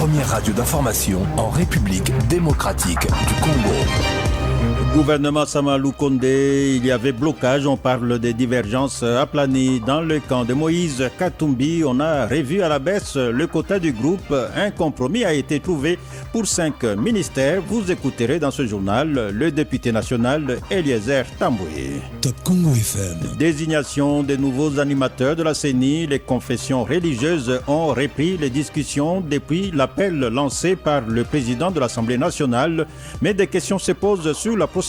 première radio d'information en République démocratique du Congo. Gouvernement Sama Lukonde, il y avait blocage, on parle des divergences aplanies dans le camp de Moïse Katumbi. On a revu à la baisse le quota du groupe. Un compromis a été trouvé pour 5 ministères. Vous écouterez dans ce journal le député national Eliezer Tamboué. Top Congo FM. Désignation des nouveaux animateurs de la CENI. Les confessions religieuses ont repris les discussions depuis l'appel lancé par le président de l'Assemblée nationale. Mais des questions se posent sur la procédure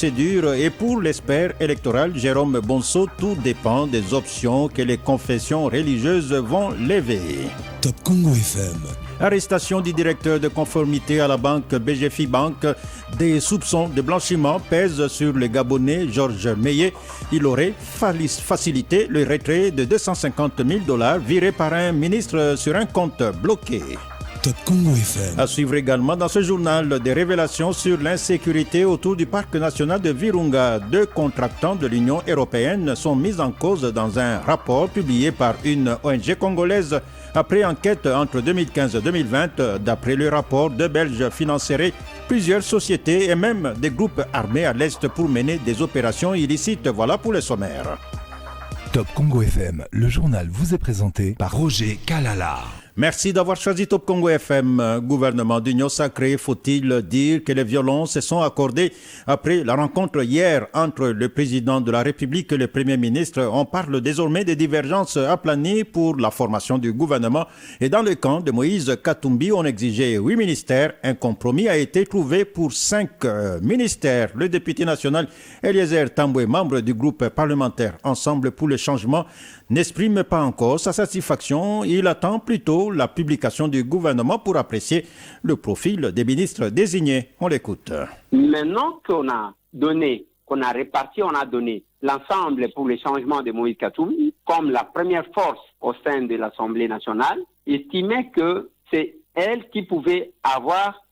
et pour l'expert électoral Jérôme Bonso, tout dépend des options que les confessions religieuses vont lever. Top Congo FM. Arrestation du directeur de conformité à la banque BGFI Bank. Des soupçons de blanchiment pèsent sur le Gabonais Georges Meillet. Il aurait facilité le retrait de $250 000 virés par un ministre sur un compte bloqué. Top Congo FM. À suivre également dans ce journal des révélations sur l'insécurité autour du parc national de Virunga. 2 contractants de l'Union européenne sont mis en cause dans un rapport publié par une ONG congolaise après enquête entre 2015 et 2020. D'après le rapport, 2 Belges financeraient plusieurs sociétés et même des groupes armés à l'Est pour mener des opérations illicites. Voilà pour les sommaires. Top Congo FM, le journal vous est présenté par Roger Kalala. Merci d'avoir choisi Top Congo FM. Gouvernement d'Union sacrée, faut-il dire que les violences se sont accordées après la rencontre hier entre le président de la République et le Premier ministre. On parle désormais des divergences aplanies pour la formation du gouvernement. Et dans le camp de Moïse Katumbi, on exigeait 8 ministères. Un compromis a été trouvé pour 5 ministères. Le député national Eliezer Tamboué, membre du groupe parlementaire Ensemble pour le changement, n'exprime pas encore sa satisfaction. Il attend plutôt la publication du gouvernement pour apprécier le profil des ministres désignés. On l'écoute. Maintenant qu'on a donné, qu'on a réparti, on a donné l'ensemble pour le changement de Moïse Katumbi comme la première force au sein de l'Assemblée nationale, estimait que c'est elle qui pouvait avoir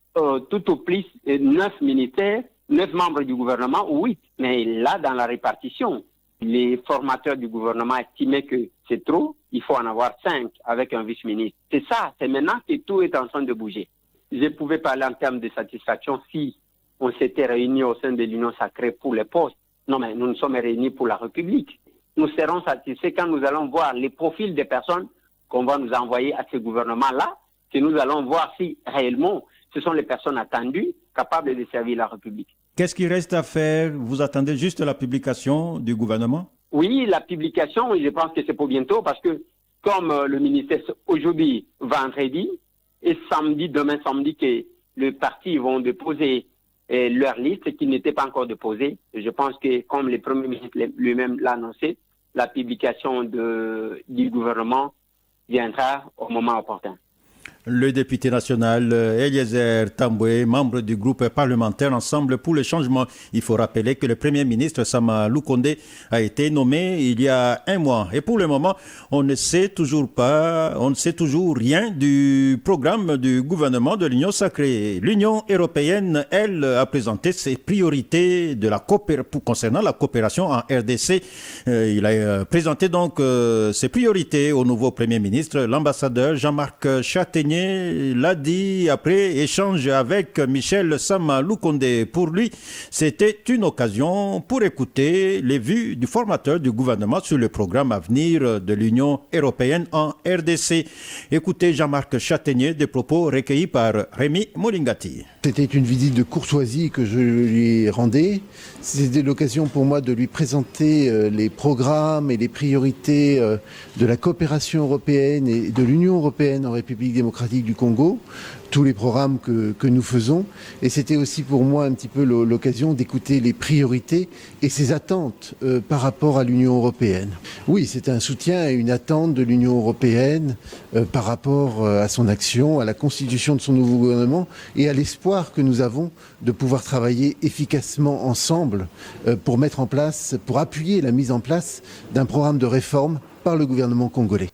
tout au plus 9 ministères, 9 membres du gouvernement ou 8. Mais là, dans la répartition, les formateurs du gouvernement estimaient que c'est trop, il faut en avoir 5 avec un vice-ministre. C'est ça, c'est maintenant que tout est en train de bouger. Je pouvais parler en termes de satisfaction si on s'était réunis au sein de l'Union sacrée pour les postes. Non, mais nous nous sommes réunis pour la République. Nous serons satisfaits quand nous allons voir les profils des personnes qu'on va nous envoyer à ce gouvernement-là, que nous allons voir si réellement ce sont les personnes attendues, capables de servir la République. Qu'est-ce qui reste à faire? Vous attendez juste la publication du gouvernement? Oui, la publication, je pense que c'est pour bientôt parce que comme le ministère aujourd'hui, vendredi, et samedi, demain samedi, que les partis vont déposer leur liste qui n'était pas encore déposée. Je pense que comme le Premier ministre lui-même l'a annoncé, la publication du gouvernement viendra au moment opportun. Le député national Eliezer Tamboué, membre du groupe parlementaire Ensemble pour le changement. Il faut rappeler que le Premier ministre Sama Lukonde a été nommé il y a 1 mois. Et pour le moment, on ne sait toujours rien du programme du gouvernement de l'Union sacrée. L'Union européenne, elle, a présenté ses priorités concernant la coopération en RDC. Il a présenté donc ses priorités au nouveau Premier ministre, l'ambassadeur Jean-Marc Châtaignier l'a dit après échange avec Michel Sama Lukonde. Pour lui, c'était une occasion pour écouter les vues du formateur du gouvernement sur le programme à venir de l'Union européenne en RDC. Écoutez Jean-Marc Châtaignier, des propos recueillis par Rémi Molingati. C'était une visite de courtoisie que je lui rendais. C'était l'occasion pour moi de lui présenter les programmes et les priorités de la coopération européenne et de l'Union européenne en République démocratique du Congo, tous les programmes que nous faisons. Et c'était aussi pour moi un petit peu l'occasion d'écouter les priorités et ses attentes par rapport à l'Union européenne. Oui, c'est un soutien et une attente de l'Union européenne par rapport à son action, à la constitution de son nouveau gouvernement et à l'espoir que nous avons de pouvoir travailler efficacement ensemble pour appuyer la mise en place d'un programme de réforme par le gouvernement congolais.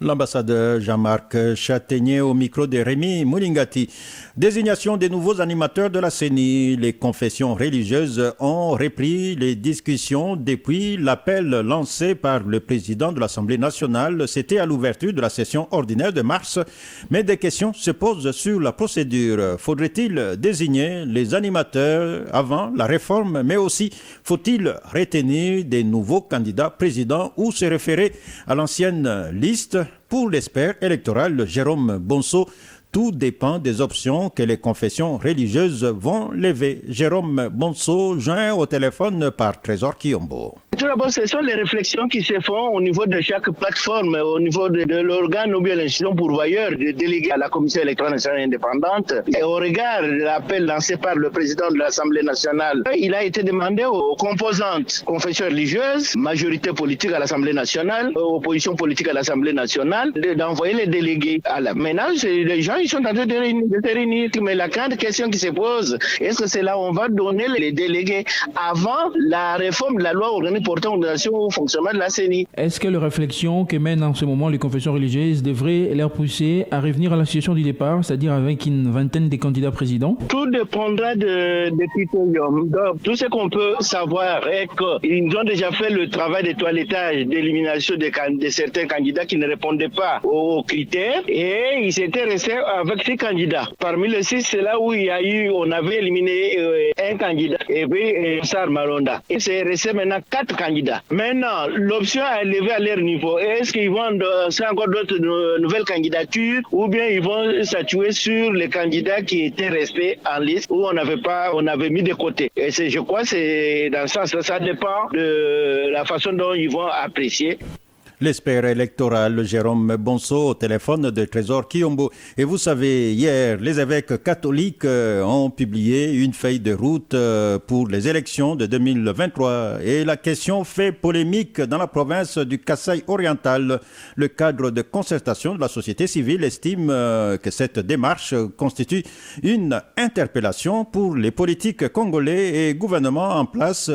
L'ambassadeur Jean-Marc Châtaignier au micro de Rémi Moulingati. Désignation des nouveaux animateurs de la CENI. Les confessions religieuses ont repris les discussions depuis l'appel lancé par le président de l'Assemblée nationale. C'était à l'ouverture de la session ordinaire de mars. Mais des questions se posent sur la procédure. Faudrait-il désigner les animateurs avant la réforme, mais aussi faut-il retenir des nouveaux candidats présidents ou se référer à l'ancienne liste? Pour l'expert électoral Jérôme Bonso, tout dépend des options que les confessions religieuses vont lever. Jérôme Bonso, joint au téléphone par Trésor Kiyombo. Tout d'abord, ce sont les réflexions qui se font au niveau de chaque plateforme, au niveau de l'organe ou bien l'institution pourvoyeur délégué à la Commission électorale nationale indépendante. Et au regard de l'appel lancé par le président de l'Assemblée nationale, il a été demandé aux composantes confessions religieuses, majorité politique à l'Assemblée nationale, opposition politique à l'Assemblée nationale, d'envoyer les délégués. Maintenant, les gens ils sont en train de se réunir. Mais la grande question qui se pose, est-ce que c'est là où on va donner les délégués avant la réforme de la loi organique portant organisation au fonctionnement de la CENI? Est-ce que les réflexions que mènent en ce moment les confessions religieuses devraient leur pousser à revenir à la situation du départ, c'est-à-dire avec une vingtaine de candidats présidents? Tout dépendra des critériums. Donc, tout ce qu'on peut savoir est qu'ils ont déjà fait le travail de toilettage, d'élimination de certains candidats qui ne répondaient pas aux critères et ils s'étaient restés avec 6 candidats. Parmi les 6, c'est là où on avait éliminé un candidat, et puis Sar Malonda. Et c'est resté maintenant 4 candidats. Maintenant, l'option est élevée à leur niveau. Est-ce qu'ils vont lancer encore d'autres nouvelles candidatures ou bien ils vont statuer sur les candidats qui étaient restés en liste où on avait mis de côté. Et je crois que c'est dans ce sens-là, ça dépend de la façon dont ils vont apprécier. L'expert électoral Jérôme Bonso au téléphone de Trésor Kiyombo. Et vous savez, hier, les évêques catholiques ont publié une feuille de route pour les élections de 2023. Et la question fait polémique dans la province du Kasaï oriental. Le cadre de concertation de la société civile estime que cette démarche constitue une interpellation pour les politiques congolais et gouvernements en place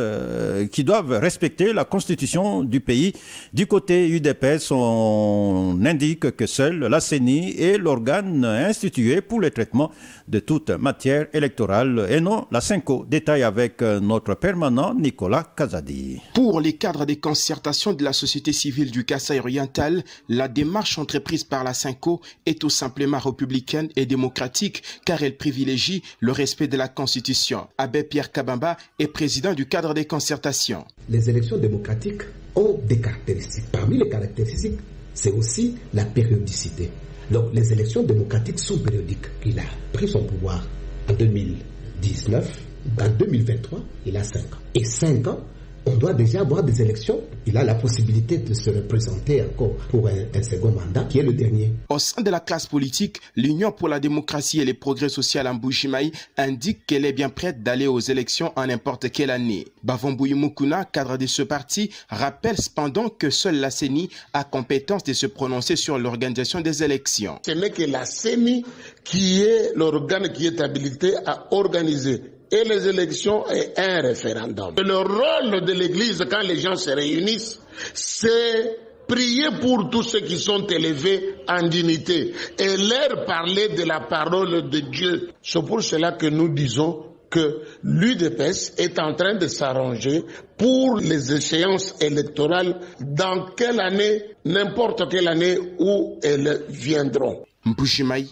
qui doivent respecter la constitution du pays. Du côté UDPS, on indique que seule la CENI est l'organe institué pour le traitement de toute matière électorale et non la CENCO. Détail avec notre permanent Nicolas Kazadi. Pour les cadres des concertations de la société civile du Kasaï oriental, la démarche entreprise par la CENCO est tout simplement républicaine et démocratique car elle privilégie le respect de la Constitution. Abbé Pierre Kabamba est président du cadre des concertations. Les élections démocratiques ont des caractéristiques. Parmi les caractéristiques, c'est aussi la périodicité. Donc les élections démocratiques sont périodiques. Il a pris son pouvoir en 2019, en 2023, il a 5 ans. Et 5 ans, on doit déjà avoir des élections. Il a la possibilité de se représenter encore pour un second mandat, qui est le dernier. Au sein de la classe politique, l'Union pour la démocratie et le progrès social en Mbuji-Mayi indique qu'elle est bien prête d'aller aux élections en n'importe quelle année. Bavambouyi Mukuna, cadre de ce parti, rappelle cependant que seule la CENI a compétence de se prononcer sur l'organisation des élections. Ce n'est que la CENI qui est l'organe qui est habilité à organiser et les élections et un référendum. Le rôle de l'Église quand les gens se réunissent, c'est prier pour tous ceux qui sont élevés en dignité et leur parler de la parole de Dieu. C'est pour cela que nous disons que l'UDPS est en train de s'arranger pour les échéances électorales dans quelle année, n'importe quelle année où elles viendront. Mbuji-Mayi,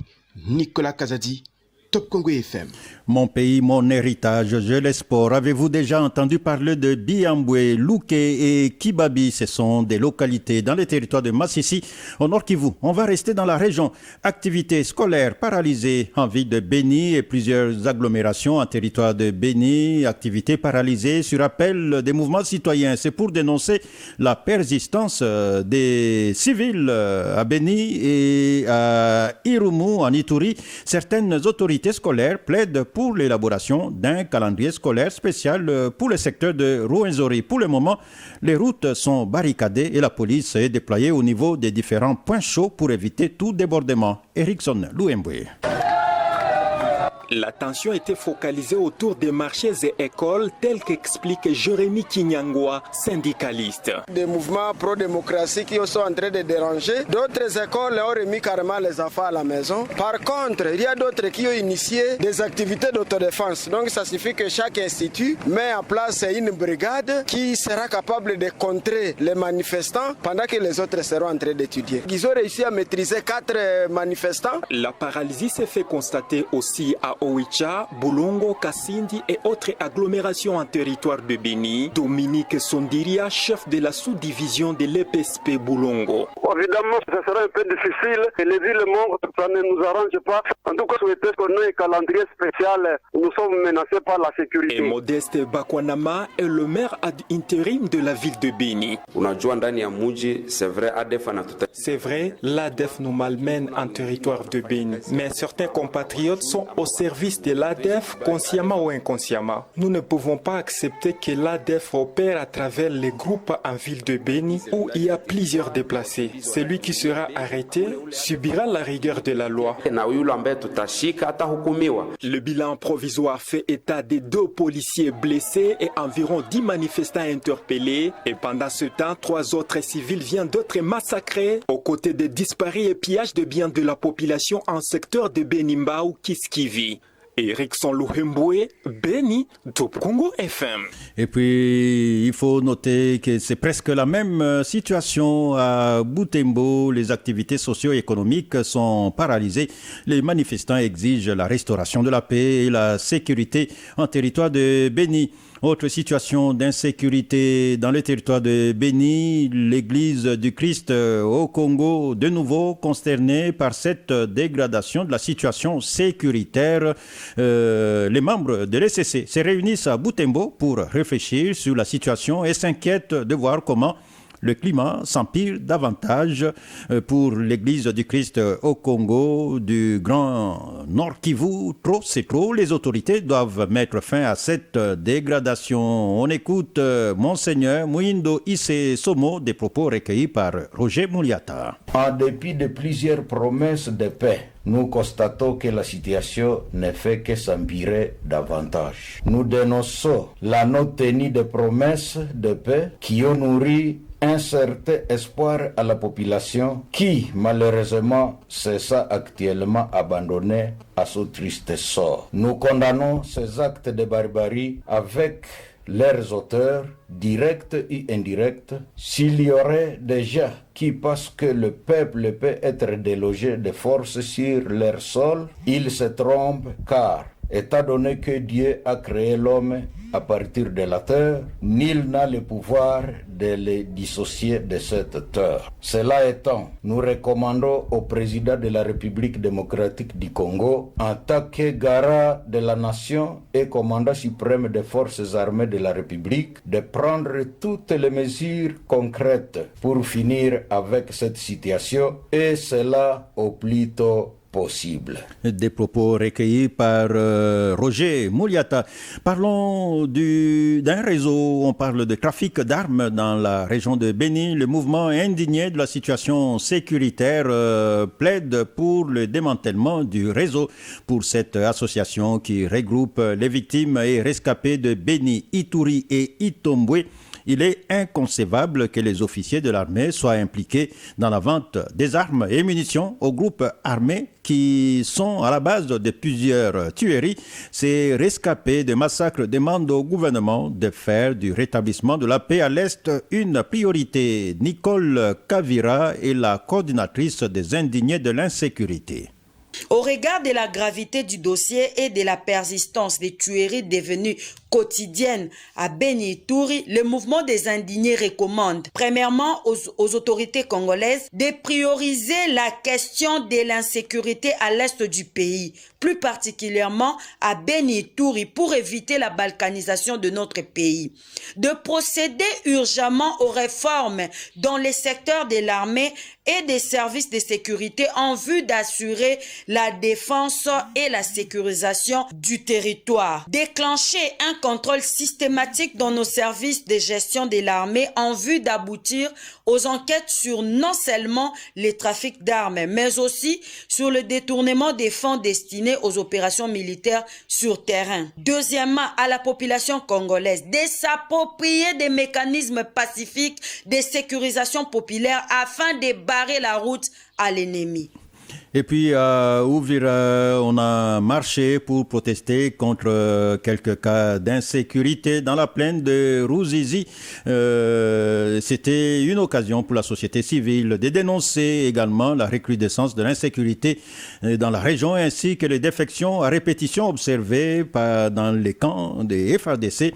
Nicolas Kazadi, Top Congo FM. Mon pays, mon héritage, je l'espère. Avez-vous déjà entendu parler de Biambwe, Louké et Kibabi? Ce sont des localités dans les territoires de Massissi, au Nord Kivu. On va rester dans la région. Activités scolaires paralysées en ville de Béni et plusieurs agglomérations en territoire de Béni. Activités paralysées sur appel des mouvements citoyens. C'est pour dénoncer la persistance des civils à Béni et à Irumu, en Ituri. Certaines autorités scolaires plaident pour l'élaboration d'un calendrier scolaire spécial pour le secteur de Rwenzori. Pour le moment, les routes sont barricadées et la police est déployée au niveau des différents points chauds pour éviter tout débordement. Erickson Louemboué. L'attention était focalisée autour des marchés et écoles, tels qu'explique Jérémy Kinyangwa, syndicaliste. Des mouvements pro-démocratie qui sont en train de déranger. D'autres écoles ont remis carrément les enfants à la maison. Par contre, il y a d'autres qui ont initié des activités d'autodéfense. Donc ça signifie que chaque institut met en place une brigade qui sera capable de contrer les manifestants pendant que les autres seront en train d'étudier. Ils ont réussi à maîtriser 4 manifestants. La paralysie s'est fait constater aussi à Oicha, Bulongo, Kasindi et autres agglomérations en territoire de Béni. Dominique Sondiria, chef de la sous-division de l'EPSP Bulongo. Évidemment, ce sera un peu difficile. Les villes mortes, ça ne nous arrange pas. En tout cas, souhaitez qu'on ait un calendrier spécial. Nous sommes menacés par la sécurité. Et Modeste Bakwanama est le maire ad intérim de la ville de Béni. C'est vrai, l'ADF nous malmène en territoire de Béni. Mais certains compatriotes sont au service de l'ADF, consciemment ou inconsciemment. Nous ne pouvons pas accepter que l'ADF opère à travers les groupes en ville de Béni où il y a plusieurs déplacés. Celui qui sera arrêté subira la rigueur de la loi. Le bilan provisoire fait état de 2 policiers blessés et environ 10 manifestants interpellés. Et pendant ce temps, 3 autres civils viennent d'être massacrés aux côtés des disparus et pillages de biens de la population en secteur de Benimba ou Kiskivi. Erickson Louhemboué, Béni, Top Congo FM. Et puis, il faut noter que c'est presque la même situation à Butembo. Les activités socio-économiques sont paralysées. Les manifestants exigent la restauration de la paix et la sécurité en territoire de Béni. Autre situation d'insécurité dans le territoire de Béni, l'église du Christ au Congo, de nouveau consternée par cette dégradation de la situation sécuritaire. Les membres de l'ECC se réunissent à Butembo pour réfléchir sur la situation et s'inquiètent de voir comment le climat s'empire davantage pour l'église du Christ au Congo, du Grand Nord Kivu. Trop, c'est trop. Les autorités doivent mettre fin à cette dégradation. On écoute Monseigneur Mouindo Issé Somo, des propos recueillis par Roger Mouliata. En dépit de plusieurs promesses de paix, nous constatons que la situation ne fait que s'empirer davantage. Nous dénonçons la non-tenue des promesses de paix qui ont nourri un certain espoir à la population qui, malheureusement, se sent actuellement abandonnée à ce triste sort. Nous condamnons ces actes de barbarie avec leurs auteurs, directs et indirects. S'il y aurait des gens qui pensent que le peuple peut être délogé de force sur leur sol, ils se trompent car, étant donné que Dieu a créé l'homme à partir de la terre, nul n'a le pouvoir de les dissocier de cette terre. Cela étant, nous recommandons au président de la République démocratique du Congo, en tant que garant de la nation et commandant suprême des forces armées de la République, de prendre toutes les mesures concrètes pour finir avec cette situation, et cela au plus tôt possible. Des propos recueillis par Roger Mouliata. Parlons d'un réseau, on parle de trafic d'armes dans la région de Béni. Le mouvement indigné de la situation sécuritaire plaide pour le démantèlement du réseau. Pour cette association qui regroupe les victimes et rescapés de Béni, Ituri et Itombwe, il est inconcevable que les officiers de l'armée soient impliqués dans la vente des armes et munitions aux groupes armés qui sont à la base de plusieurs tueries. Ces rescapés de massacres demandent au gouvernement de faire du rétablissement de la paix à l'Est une priorité. Nicole Kavira est la coordinatrice des indignés de l'insécurité. Au regard de la gravité du dossier et de la persistance des tueries devenues quotidiennes à Béni Ituri, le mouvement des indignés recommande premièrement aux autorités congolaises de prioriser la question de l'insécurité à l'est du pays, plus particulièrement à Béni Ituri pour éviter la balkanisation de notre pays, de procéder urgemment aux réformes dans les secteurs de l'armée et des services de sécurité en vue d'assurer la défense et la sécurisation du territoire. Déclencher un contrôle systématique dans nos services de gestion de l'armée en vue d'aboutir aux enquêtes sur non seulement les trafics d'armes, mais aussi sur le détournement des fonds destinés destiné aux opérations militaires sur terrain. Deuxièmement, à la population congolaise de s'approprier des mécanismes pacifiques de sécurisation populaire afin de barrer la route à l'ennemi. Et puis à Uvira, on a marché pour protester contre quelques cas d'insécurité dans la plaine de Ruzizi. C'était une occasion pour la société civile de dénoncer également la recrudescence de l'insécurité dans la région ainsi que les défections à répétition observées dans les camps des FARDC.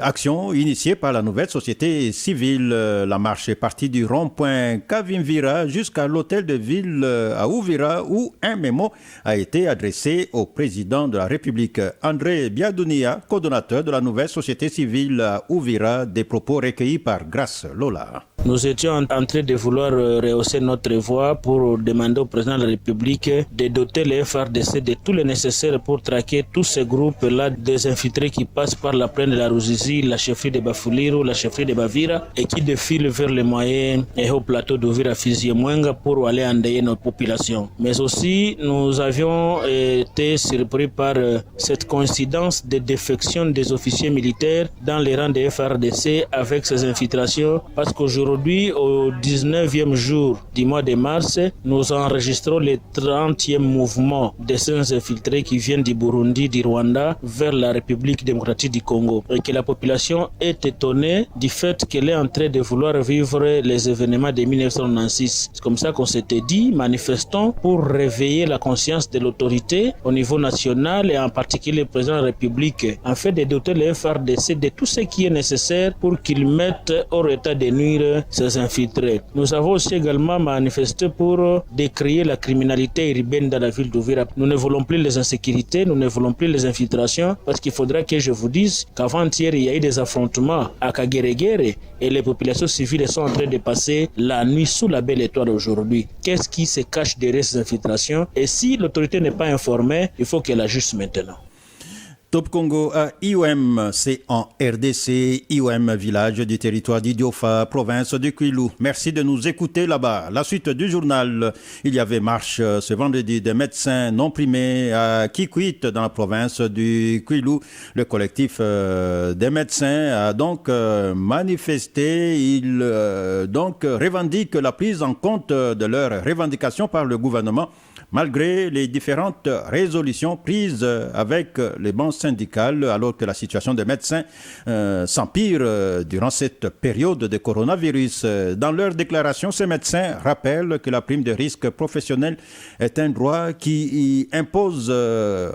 Action initiée par la nouvelle société civile. La marche est partie du rond-point Kavimvira jusqu'à l'hôtel de ville à Uvira où un mémo a été adressé au président de la République, André Biadounia, coordonnateur de la nouvelle société civile à Uvira, des propos recueillis par Grace Lola. Nous étions en train de vouloir rehausser notre voix pour demander au président de la République de doter les FARDC de tout le nécessaire pour traquer tous ces groupes-là des infiltrés qui passent par la plaine de la Ruzizi, la chefferie de Bafuliru, la chefferie de Bavira et qui défilent vers les moyens et au plateau d'Uvira Fizi-Mwenga pour aller endeuiller notre population. Mais aussi, nous avions été surpris par cette coïncidence de défection des officiers militaires dans les rangs des FARDC avec ces infiltrations parce qu'aujourd'hui, au 19e jour du mois de mars, nous enregistrons le 30e mouvement de ces infiltrés qui viennent du Burundi, du Rwanda, vers la République démocratique du Congo. Et que la population est étonnée du fait qu'elle est en train de vouloir vivre les événements de 1996. C'est comme ça qu'on s'était dit, manifestons pour réveiller la conscience de l'autorité au niveau national et en particulier le président de la République, en fait de doter les FARDC de tout ce qui est nécessaire pour qu'ils mettent hors état de nuire ces infiltrés. Nous avons aussi également manifesté pour décrier la criminalité urbaine dans la ville d'Uvira. Nous ne voulons plus les insécurités, nous ne voulons plus les infiltrations, parce qu'il faudra que je vous dise qu'avant-hier, il y a eu des affrontements à Kageregere et les populations civiles sont en train de passer la nuit sous la belle étoile aujourd'hui. Qu'est-ce qui se cache derrière ces infiltrations? Et si l'autorité n'est pas informée, il faut qu'elle ajuste maintenant. Top Congo à IOM, c'est en RDC, IOM, village du territoire d'Idiofa, province du Kwilu. Merci de nous écouter là-bas. La suite du journal, il y avait marche ce vendredi des médecins non primés à Kikwit dans la province du Kwilu. Le collectif des médecins a donc manifesté. Il donc revendique la prise en compte de leurs revendications par le gouvernement, malgré les différentes résolutions prises avec les banques syndicales, alors que la situation des médecins s'empire durant cette période de coronavirus. Dans leur déclaration, ces médecins rappellent que la prime de risque professionnel est un droit qui impose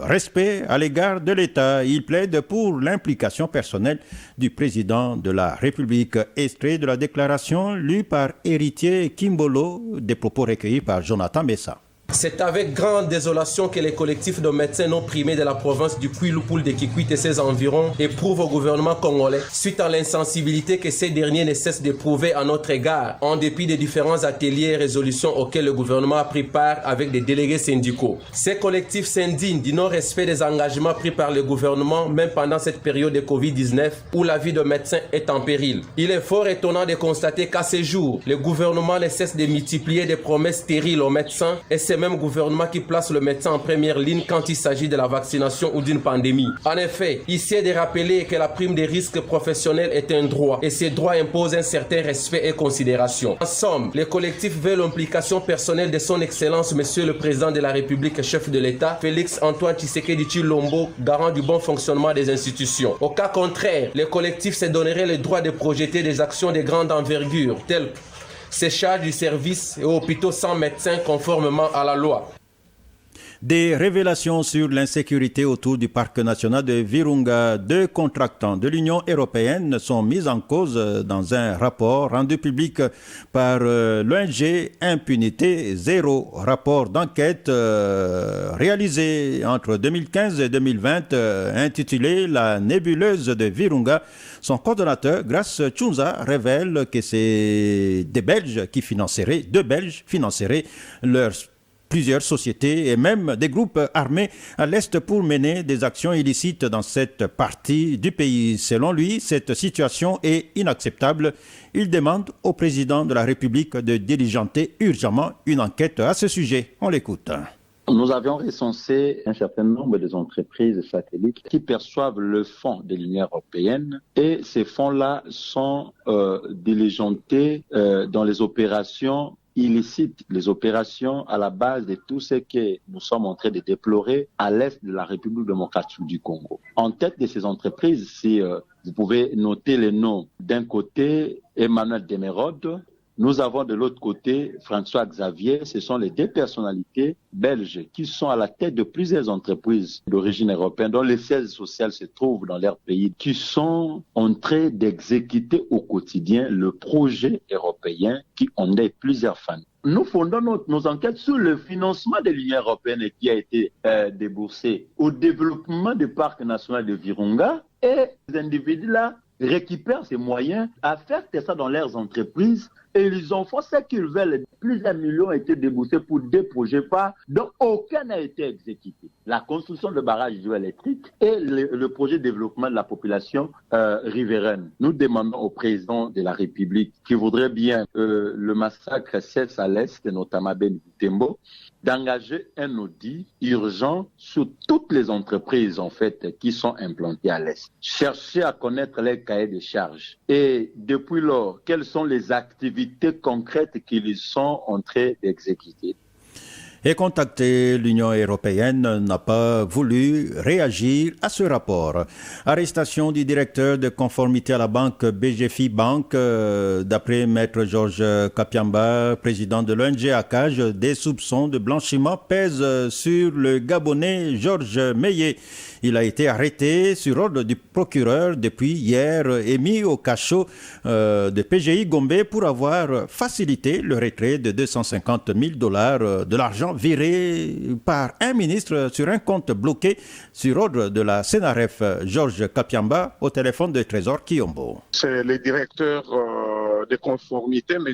respect à l'égard de l'État. Ils plaident pour l'implication personnelle du président de la République. Extrait de la déclaration lue par Héritier Kimbolo, des propos recueillis par Jonathan Messa. C'est avec grande désolation que les collectifs de médecins non primés de la province du Kwilu-Poul de Kikwit et ses environs éprouvent au gouvernement congolais suite à l'insensibilité que ces derniers ne cessent d'éprouver à notre égard, en dépit des différents ateliers et résolutions auxquels le gouvernement a pris part avec des délégués syndicaux. Ces collectifs s'indignent du non-respect des engagements pris par le gouvernement, même pendant cette période de Covid-19 où la vie de médecins est en péril. Il est fort étonnant de constater qu'à ce jour, le gouvernement ne cesse de multiplier des promesses stériles aux médecins et c'est même gouvernement qui place le médecin en première ligne quand il s'agit de la vaccination ou d'une pandémie. En effet, il s'est de rappeler que la prime des risques professionnels est un droit et ces droits imposent un certain respect et considération. En somme, les collectifs veulent l'implication personnelle de son Excellence Monsieur le Président de la République, chef de l'État, Félix Antoine Tshisekedi Tshilombo, garant du bon fonctionnement des institutions. Au cas contraire, les collectifs se donneraient le droit de projeter des actions de grande envergure, telles que séchage du service et hôpitaux sans médecins conformément à la loi. Des révélations sur l'insécurité autour du parc national de Virunga. 2 contractants de l'Union européenne sont mis en cause dans un rapport rendu public par l'ONG Impunité Zéro. Rapport d'enquête réalisé entre 2015 et 2020 intitulé La nébuleuse de Virunga. Son coordonnateur, Grace Tchunza, révèle que c'est deux Belges financeraient leurs plusieurs sociétés et même des groupes armés à l'Est pour mener des actions illicites dans cette partie du pays. Selon lui, cette situation est inacceptable. Il demande au président de la République de diligenter urgemment une enquête à ce sujet. On l'écoute. Nous avions recensé un certain nombre des entreprises satellites qui perçoivent le fonds de l'Union européenne et ces fonds-là sont diligentés dans les opérations illicite les opérations à la base de tout ce que nous sommes en train de déplorer à l'est de la République démocratique du Congo. En tête de ces entreprises, si vous pouvez noter les noms, d'un côté Emmanuel Demerode, nous avons de l'autre côté François Xavier, ce sont les deux personnalités belges qui sont à la tête de plusieurs entreprises d'origine européenne dont les sièges sociaux se trouvent dans leur pays, qui sont en train d'exécuter au quotidien le projet européen qui en est plusieurs fans. Nous fondons nos enquêtes sur le financement de l'Union européenne qui a été déboursé au développement du parc national de Virunga et ces individus-là récupèrent ces moyens à faire ça dans leurs entreprises et ils ont fait ce qu'ils veulent. Plusieurs millions ont été déboursés pour des projets phares dont aucun n'a été exécuté. La construction de barrages hydroélectriques et le projet de développement de la population riveraine. Nous demandons au président de la République qui voudrait bien le massacre cesse à l'Est, notamment Beni Butembo, d'engager un audit urgent sur toutes les entreprises en fait qui sont implantées à l'Est. Chercher à connaître les cahiers de charges. Et depuis lors, quelles sont les activités concrètes qu'ils sont en train d'exécuter. Et contacté, l'Union européenne n'a pas voulu réagir à ce rapport. Arrestation du directeur de conformité à la banque BGFI Bank, d'après Maître Georges Kapiamba, président de l'ONG ACAJ, des soupçons de blanchiment pèsent sur le Gabonais Georges Meillet. Il a été arrêté sur ordre du procureur depuis hier et mis au cachot de PGI Gombe pour avoir facilité le retrait de $250 000 de l'argent viré par un ministre sur un compte bloqué sur ordre de la CNRF. Georges Kapiamba au téléphone de Trésor Kiyombo. C'est le directeur de conformité, M.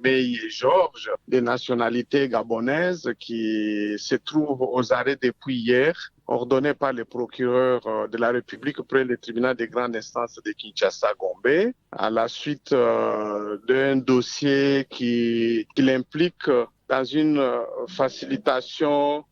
Meillet Georges, de nationalité gabonaise, qui se trouve aux arrêts depuis hier, ordonné par le procureur de la République près le tribunal de grande instance de Kinshasa-Gombe, à la suite d'un dossier qui l'implique dans une facilitation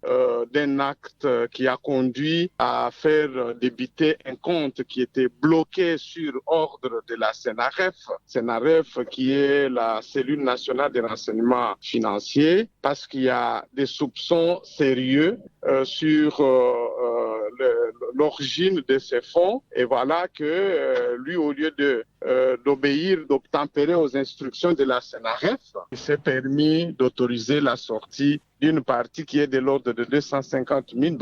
d'un acte qui a conduit à faire débiter un compte qui était bloqué sur ordre de la CNRF qui est la cellule nationale de renseignement financier, parce qu'il y a des soupçons sérieux sur l'origine de ces fonds. Et voilà que lui, au lieu d'obéir, d'obtempérer aux instructions de la CNRF, il s'est permis d'autoriser la sortie d'une partie qui est de l'ordre de $250 000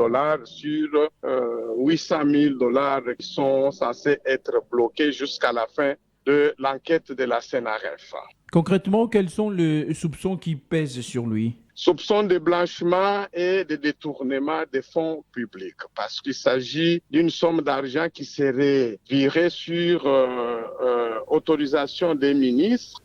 sur $800 000 qui sont censés être bloqués jusqu'à la fin de l'enquête de la CNRF. Concrètement, quels sont les soupçons qui pèsent sur lui ? Soupçons de blanchiment et de détournement des fonds publics, parce qu'il s'agit d'une somme d'argent qui serait virée sur autorisation des ministres.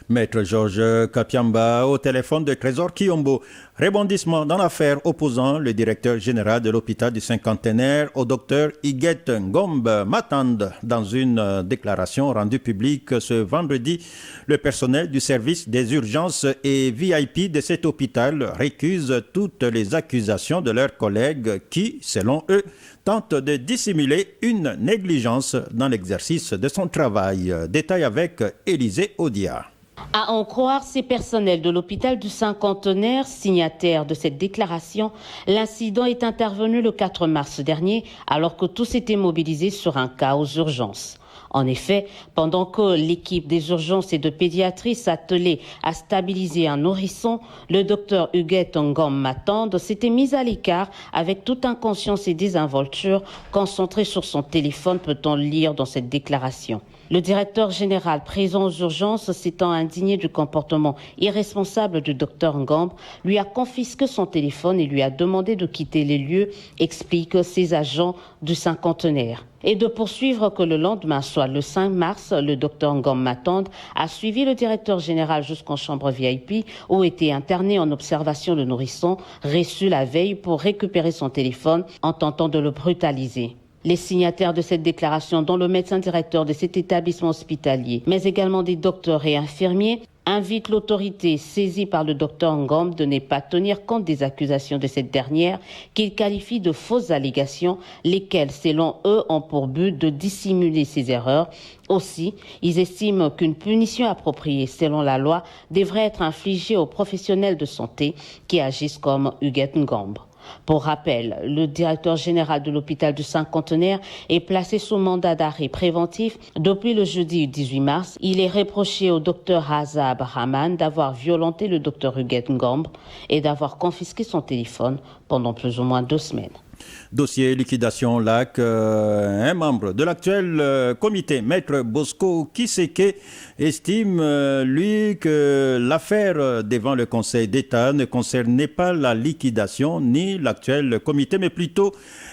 Maître Georges Kapiamba au téléphone de Trésor Kiyombo. Rebondissement dans l'affaire opposant le directeur général de l'hôpital du Cinquantenaire au docteur Huguette Ngombe Matande. Dans une déclaration rendue publique ce vendredi, le personnel du service des urgences et VIP de cet hôpital récuse toutes les accusations de leurs collègues qui, selon eux, tentent de dissimuler une négligence dans l'exercice de son travail. Détail avec Élisée Odia. À en croire ces personnels de l'hôpital du Cinquantenaire, signataires de cette déclaration, l'incident est intervenu le 4 mars dernier, alors que tous étaient mobilisés sur un cas aux urgences. En effet, pendant que l'équipe des urgences et de pédiatrie s'attelait à stabiliser un nourrisson, le docteur Huguette Ngombe Matande s'était mis à l'écart avec toute inconscience et désinvolture, concentré sur son téléphone, peut-on lire dans cette déclaration. Le directeur général présent aux urgences, s'étant indigné du comportement irresponsable du docteur Ngombe, lui a confisqué son téléphone et lui a demandé de quitter les lieux, expliquent ses agents du Cinquantenaire. Et de poursuivre que le lendemain, soit le 5 mars, le docteur Ngombe Matande a suivi le directeur général jusqu'en chambre VIP où était interné en observation le nourrisson, reçu la veille pour récupérer son téléphone en tentant de le brutaliser. Les signataires de cette déclaration, dont le médecin directeur de cet établissement hospitalier, mais également des docteurs et infirmiers, invite l'autorité saisie par le docteur Ngom de ne pas tenir compte des accusations de cette dernière qu'il qualifie de fausses allégations, lesquelles, selon eux, ont pour but de dissimuler ces erreurs. Aussi, ils estiment qu'une punition appropriée selon la loi devrait être infligée aux professionnels de santé qui agissent comme Huguette Ngom. Pour rappel, le directeur général de l'hôpital du Cinquantenaire est placé sous mandat d'arrêt préventif depuis le jeudi 18 mars. Il est reproché au docteur Hazab Rahman d'avoir violenté le docteur Huguette Ngom et d'avoir confisqué son téléphone pendant plus ou moins 2 semaines. Dossier liquidation LAC, un membre de l'actuel comité, Maître Bosco Kiseke, estime, lui, que l'affaire devant le Conseil d'État ne concernait pas la liquidation ni l'actuel comité, mais plutôt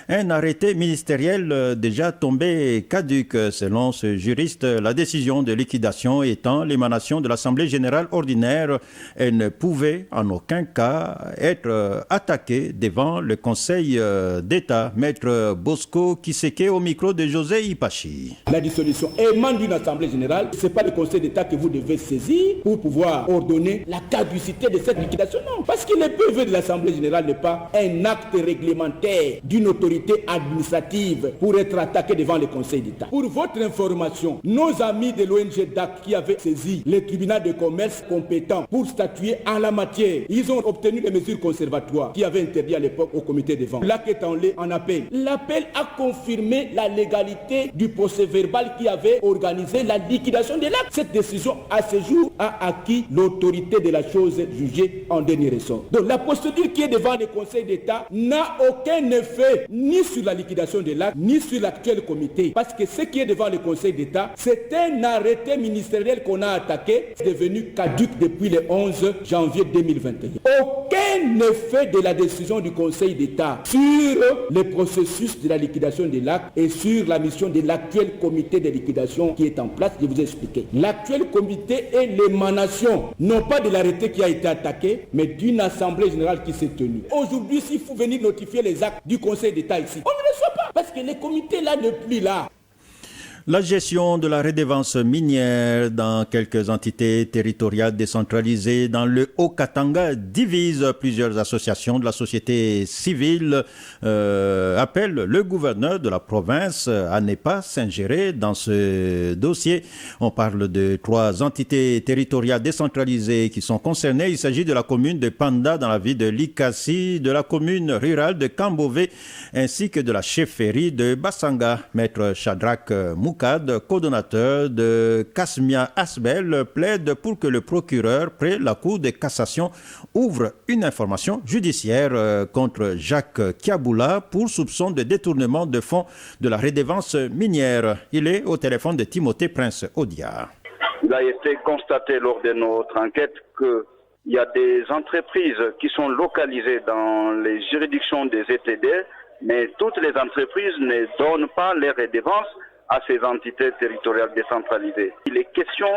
un arrêté ministériel déjà tombé caduc. Selon ce juriste, la décision de liquidation étant l'émanation de l'Assemblée générale ordinaire, elle ne pouvait en aucun cas être attaquée devant le Conseil d'État. Maître Bosco Kiseke au micro de José Ipachi. La dissolution émane d'une Assemblée générale. Ce n'est pas le Conseil d'État que vous devez saisir pour pouvoir ordonner la caducité de cette liquidation. Non, parce que le PV de l'Assemblée générale n'est pas un acte réglementaire d'une autorité administrative pour être attaqué devant le Conseil d'État. Pour votre information, nos amis de l'ONG DAC qui avaient saisi le tribunal de commerce compétent pour statuer en la matière, ils ont obtenu des mesures conservatoires qui avaient interdit à l'époque au comité de vente. L'AC est en appel. L'appel a confirmé la légalité du procès verbal qui avait organisé la liquidation de l'acte. Cette décision, à ce jour, a acquis l'autorité de la chose jugée en dernier ressort. Donc la procédure qui est devant le Conseil d'État n'a aucun effet ni sur la liquidation de l'acte, ni sur l'actuel comité. Parce que ce qui est devant le Conseil d'État, c'est un arrêté ministériel qu'on a attaqué, c'est devenu caduc depuis le 11 janvier 2021. Aucun effet de la décision du Conseil d'État sur le processus de la liquidation de l'acte et sur la mission de l'actuel comité de liquidation qui est en place. Je vous ai expliqué. L'actuel comité est l'émanation, non pas de l'arrêté qui a été attaqué, mais d'une assemblée générale qui s'est tenue. Aujourd'hui, s'il faut venir notifier les actes du Conseil d'État ici, on ne le reçoit pas, parce que le comité là n'est plus là. La gestion de la redevance minière dans quelques entités territoriales décentralisées dans le Haut-Katanga divise plusieurs associations de la société civile. Appellent le gouverneur de la province à ne pas s'ingérer dans ce dossier. On parle de 3 entités territoriales décentralisées qui sont concernées. Il s'agit de la commune de Panda dans la ville de Likasi, de la commune rurale de Kambové ainsi que de la chefferie de Bassanga. Maître Shadrach Moukad, coordonnateur de Kasmia Asbel, plaide pour que le procureur près la Cour de cassation ouvre une information judiciaire contre Jacques Kiaboula pour soupçon de détournement de fonds de la redevance minière. Il est au téléphone de Timothée Prince Odia. Il a été constaté lors de notre enquête qu'il y a des entreprises qui sont localisées dans les juridictions des ETD, mais toutes les entreprises ne donnent pas les redevances à ces entités territoriales décentralisées. Il est question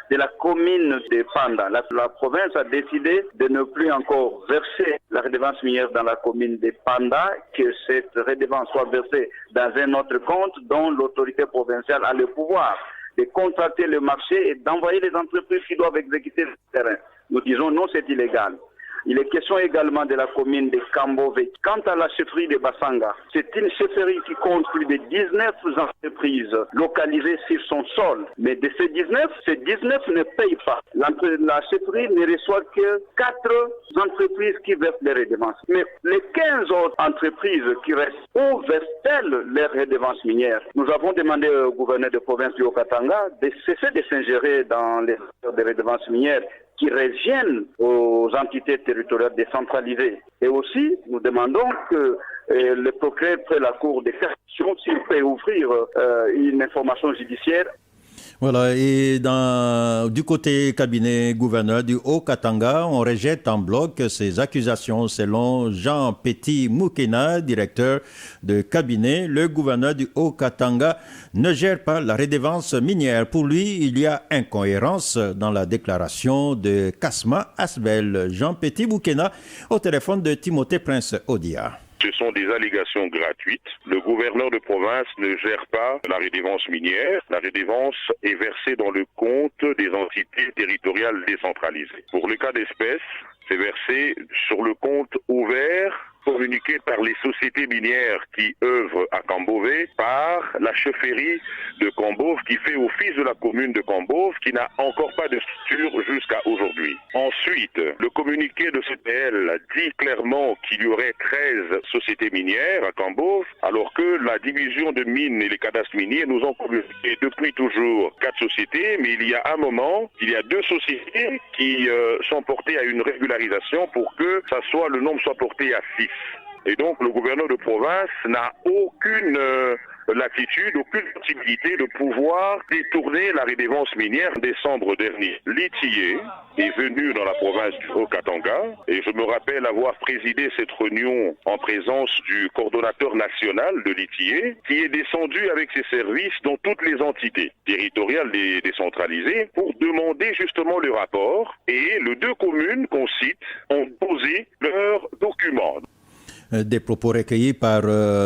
de la commune de Panda. La province a décidé de ne plus encore verser la redevance minière dans la commune de Panda, que cette redevance soit versée dans un autre compte dont l'autorité provinciale a le pouvoir de contracter le marché et d'envoyer les entreprises qui doivent exécuter le terrain. Nous disons non, c'est illégal. Il est question également de la commune de Kambové. Quant à la chefferie de Bassanga, c'est une chefferie qui compte plus de 19 entreprises localisées sur son sol. Mais de ces 19 ne payent pas. La chefferie ne reçoit que 4 entreprises qui versent les redevances. Mais les 15 autres entreprises qui restent, où versent-elles les redevances minières? Nous avons demandé au gouverneur de province du Haut-Katanga de cesser de s'ingérer dans les redevances minières qui reviennent aux entités territoriales décentralisées. Et aussi, nous demandons que le procureur près la Cour de cassation, s'il peut ouvrir une information judiciaire. Voilà, et du côté cabinet gouverneur du Haut-Katanga, on rejette en bloc ces accusations. Selon Jean Petit-Moukena, directeur de cabinet, le gouverneur du Haut-Katanga ne gère pas la redevance minière. Pour lui, il y a incohérence dans la déclaration de Kasma Asbel. Jean Petit-Moukena au téléphone de Timothée Prince Odia. Ce sont des allégations gratuites. Le gouverneur de province ne gère pas la redevance minière. La redevance est versée dans le compte des entités territoriales décentralisées. Pour le cas d'espèce, c'est versé sur le compte ouvert communiqué par les sociétés minières qui œuvrent à Cambové par la chefferie de Cambove qui fait office de la commune de Cambove qui n'a encore pas de structure jusqu'à aujourd'hui. Ensuite, le communiqué de CPL dit clairement qu'il y aurait 13 sociétés minières à Cambove alors que la division de mines et les cadastres miniers nous ont communiqué depuis toujours 4 sociétés, mais il y a un moment, il y a 2 sociétés qui sont portées à une régularisation pour que le nombre soit porté à 6. Et donc le gouverneur de province n'a aucune latitude, aucune possibilité de pouvoir détourner la redevance minière. En décembre dernier, l'Itié est venu dans la province du Haut-Katanga et je me rappelle avoir présidé cette réunion en présence du coordonnateur national de l'Itié qui est descendu avec ses services dans toutes les entités territoriales décentralisées pour demander justement le rapport et les 2 communes qu'on cite ont posé leurs documents. Des propos recueillis par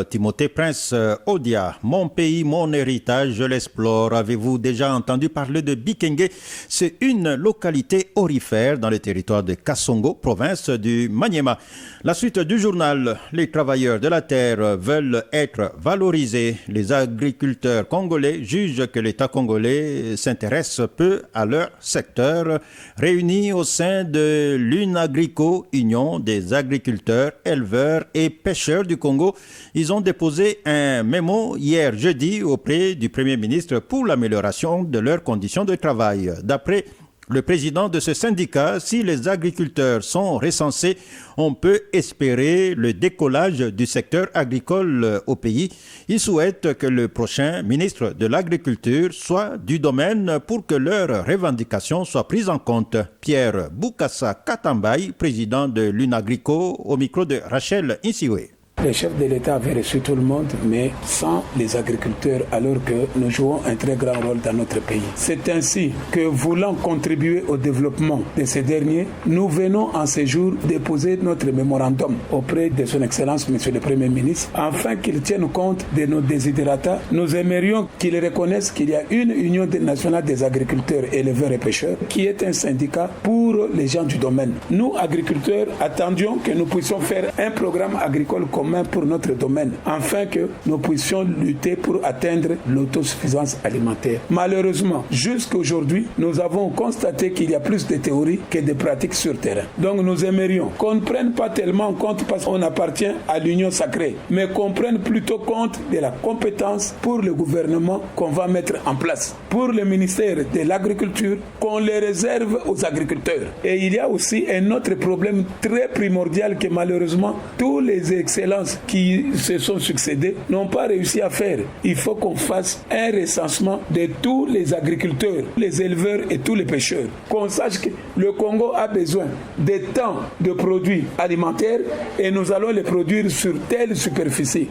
Timothée Prince Odia. Mon pays, mon héritage, je l'explore. Avez-vous déjà entendu parler de Bikenge? C'est une localité aurifère dans le territoire de Kasongo, province du Maniema. La suite du journal. Les travailleurs de la terre veulent être valorisés. Les agriculteurs congolais jugent que l'État congolais s'intéresse peu à leur secteur. Réunis au sein de l'UNAGRICO, Union des agriculteurs, éleveurs et pêcheurs du Congo, ils ont déposé un mémo hier jeudi auprès du Premier ministre pour l'amélioration de leurs conditions de travail. D'après le président de ce syndicat, si les agriculteurs sont recensés, on peut espérer le décollage du secteur agricole au pays. Il souhaite que le prochain ministre de l'Agriculture soit du domaine pour que leurs revendications soient prises en compte. Pierre Boukassa Katambaï, président de l'UNAGRICO, au micro de Rachel Insiwe. Le chef de l'État avait reçu tout le monde, mais sans les agriculteurs, alors que nous jouons un très grand rôle dans notre pays. C'est ainsi que, voulant contribuer au développement de ces derniers, nous venons en ce jour déposer notre mémorandum auprès de son Excellence, Monsieur le Premier ministre, afin qu'il tienne compte de nos desiderata. Nous aimerions qu'il reconnaisse qu'il y a une Union nationale des agriculteurs, éleveurs et pêcheurs, qui est un syndicat pour les gens du domaine. Nous, agriculteurs, attendions que nous puissions faire un programme agricole commun pour notre domaine, afin que nous puissions lutter pour atteindre l'autosuffisance alimentaire. Malheureusement, jusqu'à aujourd'hui, nous avons constaté qu'il y a plus de théories que de pratiques sur terrain. Donc nous aimerions qu'on ne prenne pas tellement en compte parce qu'on appartient à l'union sacrée, mais qu'on prenne plutôt compte de la compétence pour le gouvernement qu'on va mettre en place. Pour le ministère de l'Agriculture, qu'on les réserve aux agriculteurs. Et il y a aussi un autre problème très primordial que malheureusement tous les excellents qui se sont succédés n'ont pas réussi à faire. Il faut qu'on fasse un recensement de tous les agriculteurs, les éleveurs et tous les pêcheurs. Qu'on sache que le Congo a besoin de tant de produits alimentaires et nous allons les produire sur telle superficie.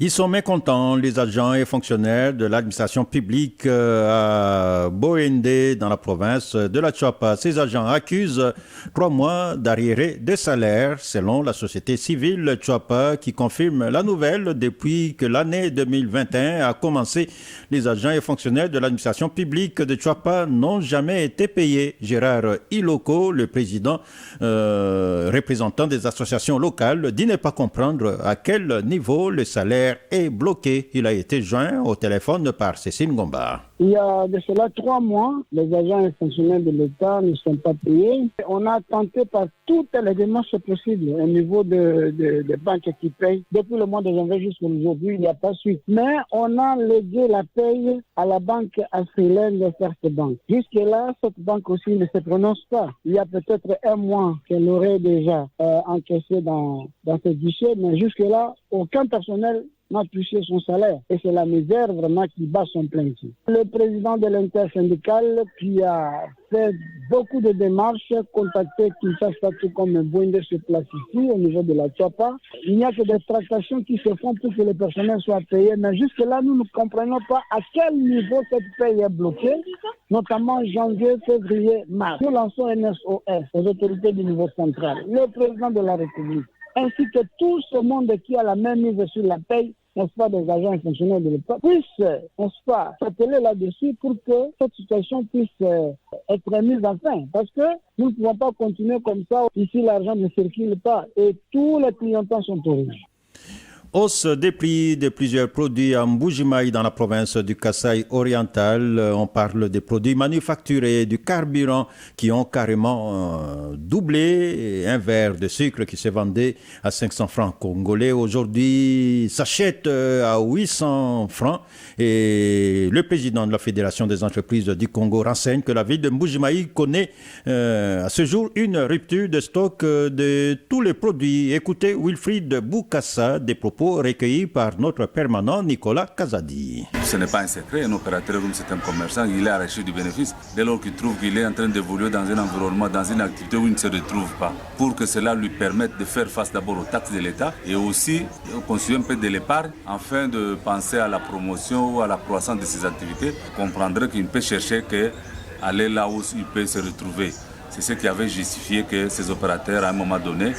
Ils sont mécontents, les agents et fonctionnaires de l'administration publique à Boende, dans la province de la Tchouapa. Ces agents accusent 3 mois d'arriérés de salaire, selon la société civile Tchouapa, qui confirme la nouvelle depuis que l'année 2021 a commencé. Les agents et fonctionnaires de l'administration publique de Tchouapa n'ont jamais été payés. Gérard Iloko, le président représentant des associations locales, dit ne pas comprendre à quel niveau le salaire est bloqué. Il a été joint au téléphone par Cécile Ngomba. Il y a de cela 3 mois, les agents et fonctionnaires de l'État ne sont pas payés. On a tenté par toutes les démarches possibles au niveau des banques qui payent. Depuis le mois de janvier jusqu'à aujourd'hui, il n'y a pas suite. Mais on a légué la paye à la banque africaine de First Bank. Jusque-là, cette banque aussi ne se prononce pas. Il y a peut-être 1 mois qu'elle aurait déjà encaissé dans ce guichet, mais jusque-là, aucun personnel n'a touché son salaire. Et c'est la misère vraiment qui bat son plein ici. Le président de l'intersyndicale qui a fait beaucoup de démarches, contacté Kinshasa tout comme un Boinde sur place ici au niveau de la Tchouapa. Il n'y a que des tractations qui se font pour que le personnel soit payé. Mais jusque-là, nous ne comprenons pas à quel niveau cette paye est bloquée, notamment janvier, février, mars. Nous lançons un SOS aux autorités du niveau central, le président de la République, ainsi que tout ce monde qui a la même mise sur la paye, n'est-ce pas, des agents et fonctionnaires de l'État, puissent, n'est-ce pas, s'atteler là-dessus pour que cette situation puisse être mise en fin. Parce que nous ne pouvons pas continuer comme ça. Ici, l'argent ne circule pas et tous les clientèles sont au rouge. Hausse des prix de plusieurs produits à Mbuji-Mayi dans la province du Kasaï oriental. On parle des produits manufacturés, du carburant qui ont carrément doublé. Un verre de sucre qui se vendait à 500 francs congolais aujourd'hui s'achète à 800 francs. Et le président de la Fédération des entreprises du Congo renseigne que la ville de Mbuji-Mayi connaît à ce jour une rupture de stock de tous les produits. Écoutez Wilfried Boukassa, des propos recueillis par notre permanent Nicolas Kazadi. Ce n'est pas un secret, un opérateur comme c'est un commerçant, il est arraché du bénéfice dès lors qu'il trouve qu'il est en train d'évoluer dans un environnement, dans une activité où il ne se retrouve pas. Pour que cela lui permette de faire face d'abord aux taxes de l'État et aussi construire un peu de l'épargne afin de penser à la promotion ou à la croissance de ses activités, vous comprendrez qu'il ne peut chercher qu'aller là où il peut se retrouver. C'est ce qui avait justifié que ces opérateurs, à un moment donné,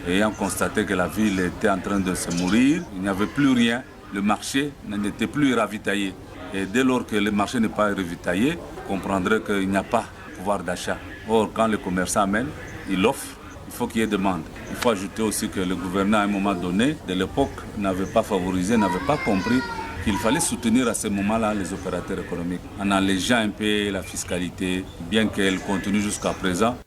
ayant constaté que la ville était en train de se mourir, il n'y avait plus rien, le marché n'était plus ravitaillé. Et dès lors que le marché n'est pas ravitaillé, vous comprendrez qu'il n'y a pas de pouvoir d'achat. Or, quand le commerçant amène, il offre, il faut qu'il y ait demande. Il faut ajouter aussi que le gouvernement, à un moment donné, de l'époque, n'avait pas favorisé, n'avait pas compris qu'il fallait soutenir à ce moment-là les opérateurs économiques, en allégeant un peu la fiscalité, bien qu'elle continue jusqu'à présent.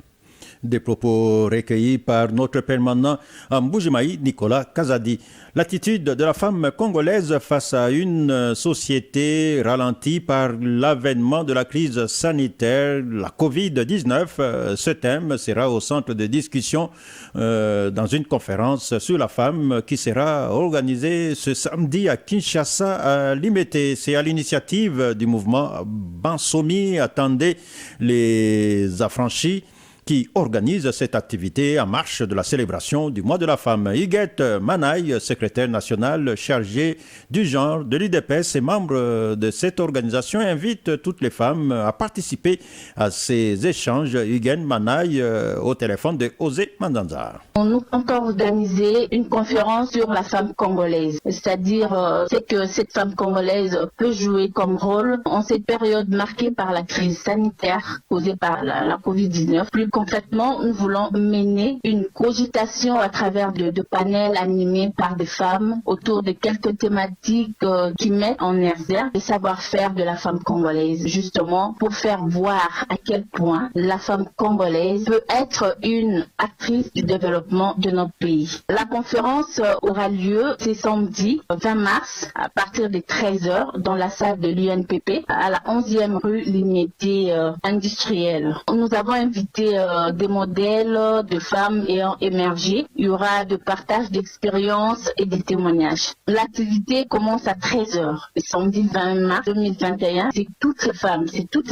Des propos recueillis par notre permanent à Mbuji-Mayi, Nicolas Kazadi. L'attitude de la femme congolaise face à une société ralentie par l'avènement de la crise sanitaire, la Covid-19. Ce thème sera au centre de discussion dans une conférence sur la femme qui sera organisée ce samedi à Kinshasa, à Limete. C'est à l'initiative du mouvement Bansomi, attendez les affranchis, qui organise cette activité en marche de la célébration du mois de la femme. Huguette Manaï, secrétaire nationale chargée du genre de l'UDPS et membre de cette organisation, invite toutes les femmes à participer à ces échanges. Huguette Manaï au téléphone de Osé Mandanza. On a organisé une conférence sur la femme congolaise, c'est-à-dire ce que cette femme congolaise peut jouer comme rôle en cette période marquée par la crise sanitaire causée par la Covid-19. Plus concrètement, nous voulons mener une cogitation à travers de panels animés par des femmes autour de quelques thématiques qui mettent en exergue le savoir-faire de la femme congolaise, justement pour faire voir à quel point la femme congolaise peut être une actrice du développement de notre pays. La conférence aura lieu ce samedi 20 mars à partir de 13h dans la salle de l'UNPP à la 11e rue Limete industrielle. Nous avons invité des modèles de femmes ayant émergé. Il y aura de partage d'expériences et des témoignages. L'activité commence à 13h. Le samedi 20 mars 2021, c'est toutes les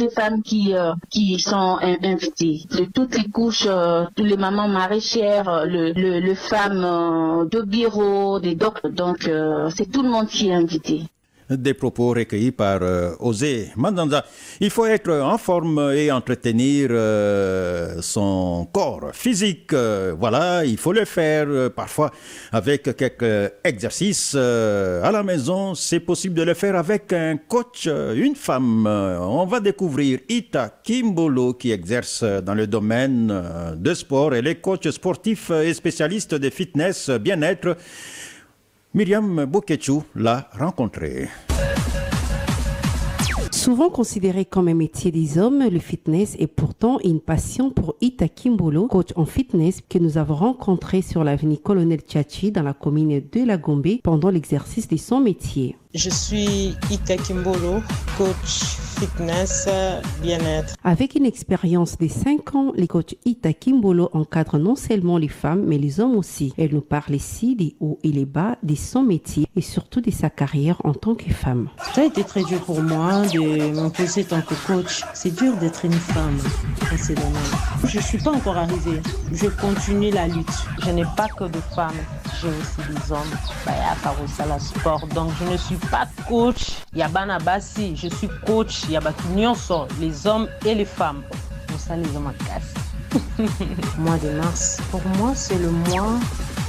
femmes qui sont invitées. De toutes les couches, toutes les mamans maraîchères, le femmes de bureau, des docteurs. Donc, c'est tout le monde qui est invité. Des propos recueillis par Osé Mandanza. Il faut être en forme et entretenir son corps physique. Voilà, il faut le faire parfois avec quelques exercices à la maison. C'est possible de le faire avec un coach, une femme. On va découvrir Ita Kimbolo qui exerce dans le domaine de sport. Elle est coach sportif et spécialiste de fitness, bien-être. Myriam Boketchou l'a rencontré. Souvent considéré comme un métier des hommes, le fitness est pourtant une passion pour Ita Kimbolo, coach en fitness que nous avons rencontré sur l'avenue Colonel Tchachi dans la commune de La Gombe pendant l'exercice de son métier. Je suis Ita Kimbolo, coach fitness bien-être. Avec une expérience de 5 ans, les coachs Ita Kimbolo encadrent non seulement les femmes, mais les hommes aussi. Elle nous parle ici des hauts et les bas de son métier et surtout de sa carrière en tant que femme. Ça a été très dur pour moi de m'imposer en tant que coach. C'est dur d'être une femme dans ces domaines. Je ne suis pas encore arrivée. Je continue la lutte. Je n'ai pas que des femmes. J'ai aussi des hommes. Il y a pas la sport. Donc je ne suis pas coach. Il y a Banabasi. Je suis coach. Il y a les hommes et les femmes. Pour ça, les hommes cassent. Mois de mars. Pour moi, c'est le mois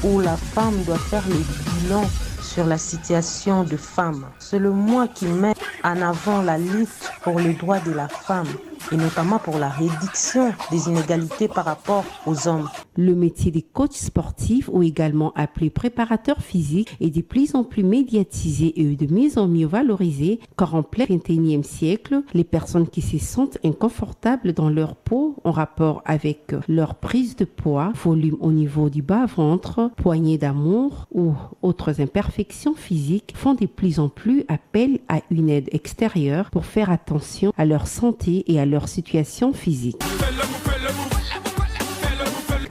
où la femme doit faire le bilan sur la situation de femme. C'est le mois qui met en avant la lutte pour les droits de la femme et notamment pour la réduction des inégalités par rapport aux hommes. Le métier de coach sportif ou également appelé préparateur physique est de plus en plus médiatisé et de mieux en mieux valorisé car en plein 21e siècle, les personnes qui se sentent inconfortables dans leur peau en rapport avec leur prise de poids, volume au niveau du bas-ventre, poignée d'amour ou autres imperfections physiques font de plus en plus appel à une aide extérieure pour faire attention à leur santé et à leur situation physique.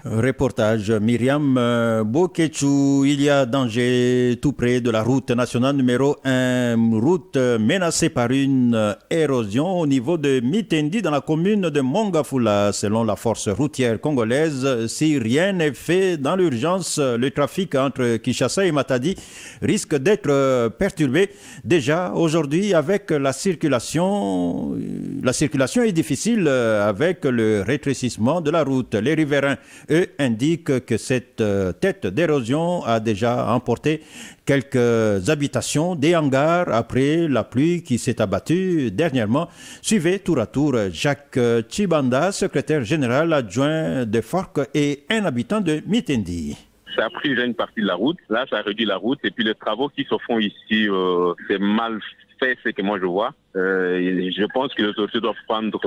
Reportage Myriam Bokechu. Il y a danger tout près de la route nationale numéro 1, route menacée par une érosion au niveau de Mitendi dans la commune de Mongafula. Selon la force routière congolaise, si rien n'est fait dans l'urgence, le trafic entre Kinshasa et Matadi risque d'être perturbé. Déjà aujourd'hui, avec la circulation est difficile avec le rétrécissement de la route. Les riverains, eux, indiquent que cette tête d'érosion a déjà emporté quelques habitations, des hangars après la pluie qui s'est abattue dernièrement. Suivez tour à tour Jacques Chibanda, secrétaire général adjoint de Fork et un habitant de Mitendi. Ça a pris déjà une partie de la route. Là, ça a réduit la route. Et puis les travaux qui se font ici, c'est mal fait, c'est que moi je vois. Je pense que les autorités doivent prendre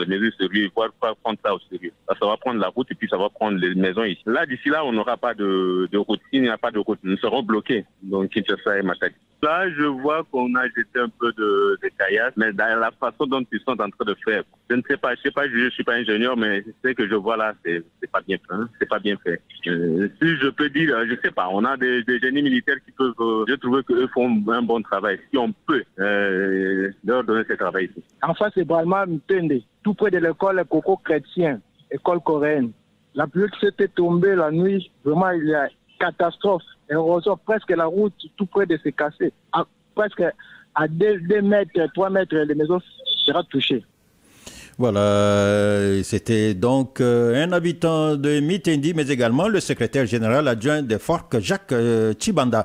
les mesures sérieuses, voire pas prendre ça au sérieux. Ça va prendre la route et puis ça va prendre les maisons ici. Là, d'ici là, on n'aura pas de route. S'il n'y a pas de route, nous serons bloqués. Donc, Kinshasa et Matadi. Là, je vois qu'on a jeté un peu de caillasse, mais dans la façon dont ils sont en train de faire. Je ne sais pas, je suis pas ingénieur, mais ce que je vois là, c'est pas bien fait. Hein? C'est pas bien fait. Si je peux dire, je sais pas, on a des génies militaires qui peuvent, je trouve qu'eux font un bon travail. Si on peut leur donner ce travail ici. En face, c'est Bralma Mtende, tout près de l'école Coco Chrétien, école coréenne. La pluie qui s'était tombée la nuit, vraiment, il y a catastrophe. Érosion, presque la route tout près de se casser. Presque à 2 mètres, 3 mètres, les maisons seront touchées. Voilà, c'était donc un habitant de Mitendi, mais également le secrétaire général adjoint de Fork, Jacques Chibanda.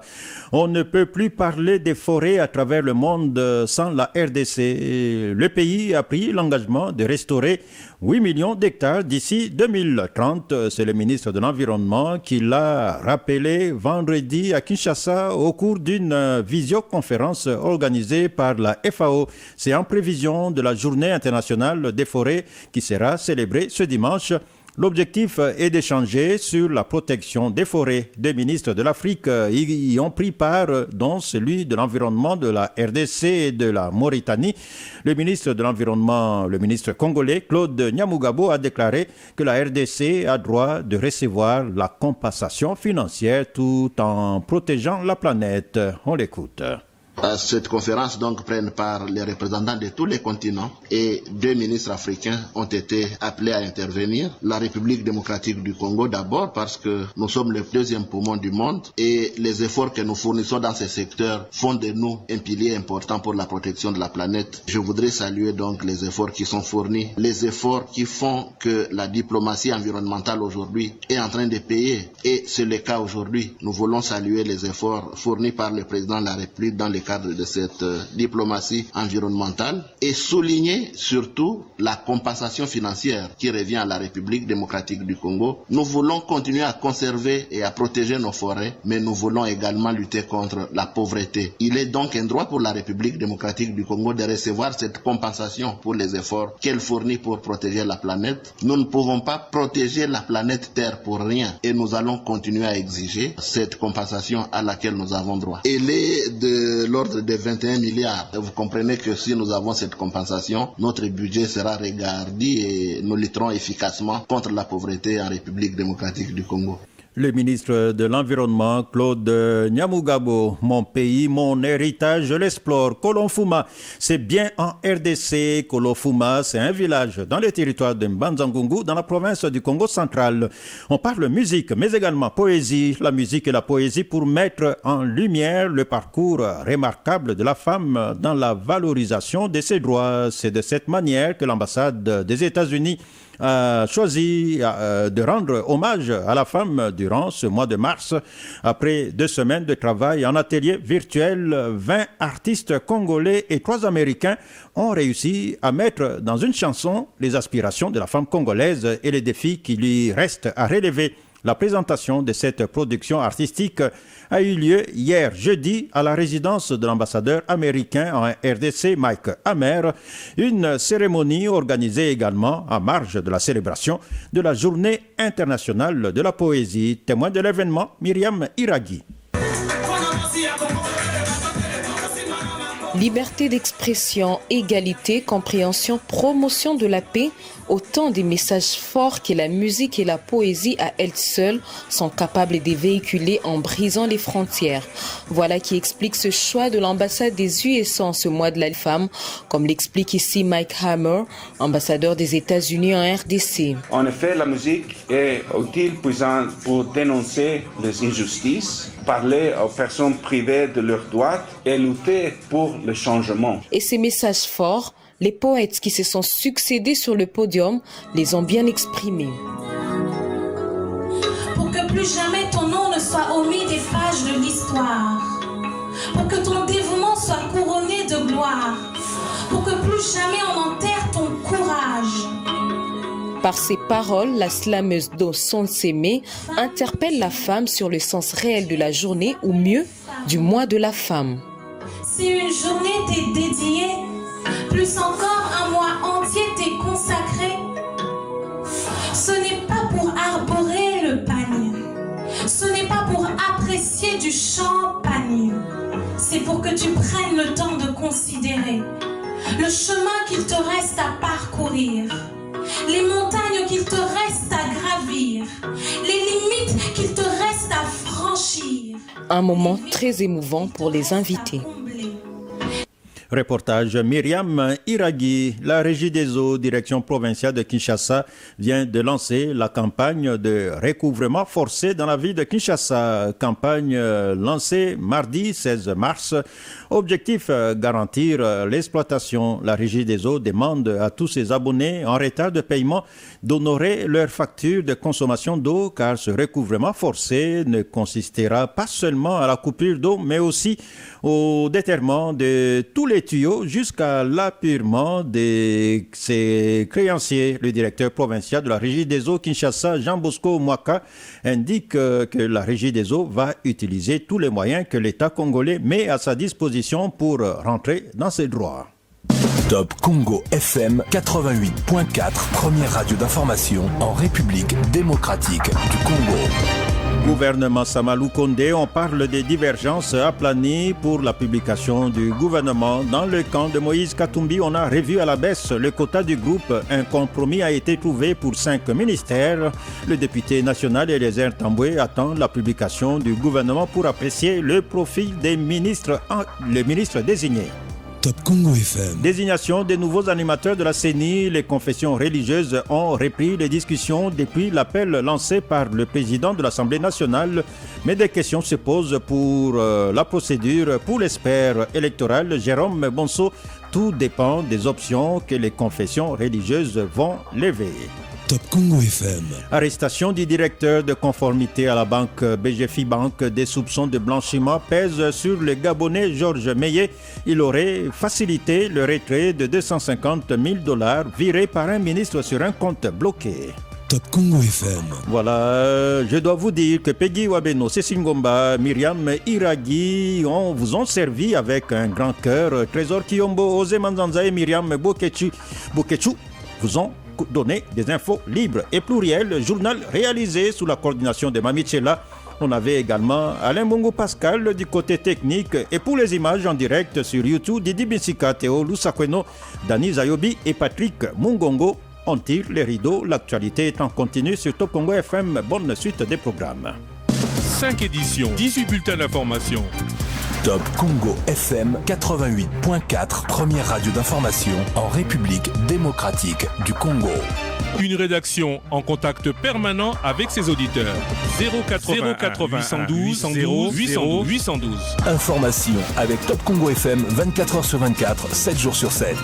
On ne peut plus parler des forêts à travers le monde sans la RDC. Le pays a pris l'engagement de restaurer 8 millions d'hectares d'ici 2030. C'est le ministre de l'Environnement qui l'a rappelé vendredi à Kinshasa au cours d'une visioconférence organisée par la FAO. C'est en prévision de la Journée internationale des forêts qui sera célébrée ce dimanche. L'objectif est d'échanger sur la protection des forêts. Des ministres de l'Afrique y ont pris part, dont celui de l'Environnement de la RDC et de la Mauritanie. Le ministre de l'Environnement, le ministre congolais Claude Nyamugabo, a déclaré que la RDC a droit de recevoir la compensation financière tout en protégeant la planète. On l'écoute. À cette conférence donc prennent part les représentants de tous les continents et 2 ministres africains ont été appelés à intervenir. La République démocratique du Congo d'abord parce que nous sommes le 2e poumon du monde et les efforts que nous fournissons dans ce secteur font de nous un pilier important pour la protection de la planète. Je voudrais saluer donc les efforts qui sont fournis, les efforts qui font que la diplomatie environnementale aujourd'hui est en train de payer et c'est le cas aujourd'hui. Nous voulons saluer les efforts fournis par le président de la République dans le cadre de cette diplomatie environnementale et souligner surtout la compensation financière qui revient à la République démocratique du Congo. Nous voulons continuer à conserver et à protéger nos forêts, mais nous voulons également lutter contre la pauvreté. Il est donc un droit pour la République démocratique du Congo de recevoir cette compensation pour les efforts qu'elle fournit pour protéger la planète. Nous ne pouvons pas protéger la planète Terre pour rien et nous allons continuer à exiger cette compensation à laquelle nous avons droit. Elle est de l'ordre de 21 milliards. Vous comprenez que si nous avons cette compensation, notre budget sera regardé et nous lutterons efficacement contre la pauvreté en République démocratique du Congo. Le ministre de l'Environnement, Claude Nyamugabo, mon pays, mon héritage, je l'explore. Kolonfuma, c'est bien en RDC. Kolonfuma, c'est un village dans le territoire de Mbanzangungu, dans la province du Congo central. On parle musique, mais également poésie. La musique et la poésie pour mettre en lumière le parcours remarquable de la femme dans la valorisation de ses droits. C'est de cette manière que l'ambassade des États-Unis a choisi de rendre hommage à la femme durant ce mois de mars. Après 2 semaines de travail en atelier virtuel, 20 artistes congolais et 3 Américains ont réussi à mettre dans une chanson les aspirations de la femme congolaise et les défis qui lui restent à relever. La présentation de cette production artistique a eu lieu hier jeudi à la résidence de l'ambassadeur américain en RDC, Mike Hammer, une cérémonie organisée également en marge de la célébration de la Journée internationale de la poésie. Témoin de l'événement, Myriam Iraghi. Liberté d'expression, égalité, compréhension, promotion de la paix, autant des messages forts que la musique et la poésie à elles seules sont capables de véhiculer en brisant les frontières. Voilà qui explique ce choix de l'ambassade des USA en ce mois de la femme, comme l'explique ici Mike Hammer, ambassadeur des États-Unis en RDC. En effet, la musique est utile pour dénoncer les injustices, parler aux personnes privées de leurs droits et lutter pour le changement. Et ces messages forts, les poètes qui se sont succédés sur le podium les ont bien exprimés. Pour que plus jamais ton nom ne soit omis des pages de l'histoire. Pour que ton dévouement soit couronné de gloire. Pour que plus jamais on enterre ton courage. Par ses paroles, la slameuse Do Sonsemé interpelle la femme sur le sens réel de la journée, ou mieux, du mois de la femme. Si une journée t'est dédiée, plus encore un mois entier t'est consacré, ce n'est pas pour arborer le panier, ce n'est pas pour apprécier du champagne, c'est pour que tu prennes le temps de considérer le chemin qu'il te reste à parcourir, les montagnes qu'il te reste à gravir, les limites qu'il te reste à franchir. Un moment très émouvant pour les invités. Reportage Myriam Iraghi. La Régie des eaux, direction provinciale de Kinshasa, vient de lancer la campagne de recouvrement forcé dans la ville de Kinshasa. Campagne lancée mardi 16 mars. Objectif, garantir l'exploitation. La Régie des eaux demande à tous ses abonnés en retard de paiement d'honorer leur facture de consommation d'eau, car ce recouvrement forcé ne consistera pas seulement à la coupure d'eau, mais aussi au déterrement de tous les tuyaux jusqu'à l'appurement de ses créanciers. Le directeur provincial de la Régie des eaux Kinshasa, Jean Bosco Mwaka, indique que la Régie des eaux va utiliser tous les moyens que l'État congolais met à sa disposition pour rentrer dans ses droits. Top Congo FM 88.4, première radio d'information en République démocratique du Congo. Gouvernement Samalou Kondé, on parle des divergences aplanies pour la publication du gouvernement. Dans le camp de Moïse Katumbi, on a revu à la baisse le quota du groupe. Un compromis a été trouvé pour 5 ministères. Le député national Eliezer Tamboué attend la publication du gouvernement pour apprécier le profil des ministres, les ministres désignés. Top Congo FM. Désignation des nouveaux animateurs de la CENI, les confessions religieuses ont repris les discussions depuis l'appel lancé par le président de l'Assemblée nationale. Mais des questions se posent pour la procédure pour l'expert électoral Jérôme Bonso. Tout dépend des options que les confessions religieuses vont lever. Top Congo FM. Arrestation du directeur de conformité à la banque BGFI Bank. Des soupçons de blanchiment pèsent sur le Gabonais Georges Meillet. Il aurait facilité le retrait de $250,000 virés par un ministre sur un compte bloqué. Top Congo FM. Voilà, je dois vous dire que Peggy Wabeno, Cécile Ngomba, Myriam Iraghi vous ont servi avec un grand cœur. Trésor Kiyombo, Ose Manzanza et Myriam Bokechu vous ont donné des infos libres et plurielles. Journal réalisé sous la coordination de Mamichela. On avait également Alain Bongo Pascal du côté technique, et pour les images en direct sur YouTube, Didi Binsika, Théo Lusakweno, Dani Zayobi et Patrick Mungongo. On tire les rideaux, l'actualité est en continu sur Top Congo FM. Bonne suite des programmes. 5 éditions, 18 bulletins d'information. Top Congo FM 88.4, première radio d'information en République démocratique du Congo. Une rédaction en contact permanent avec ses auditeurs. 080 812 812. Information avec Top Congo FM 24h sur 24, 7 jours sur 7.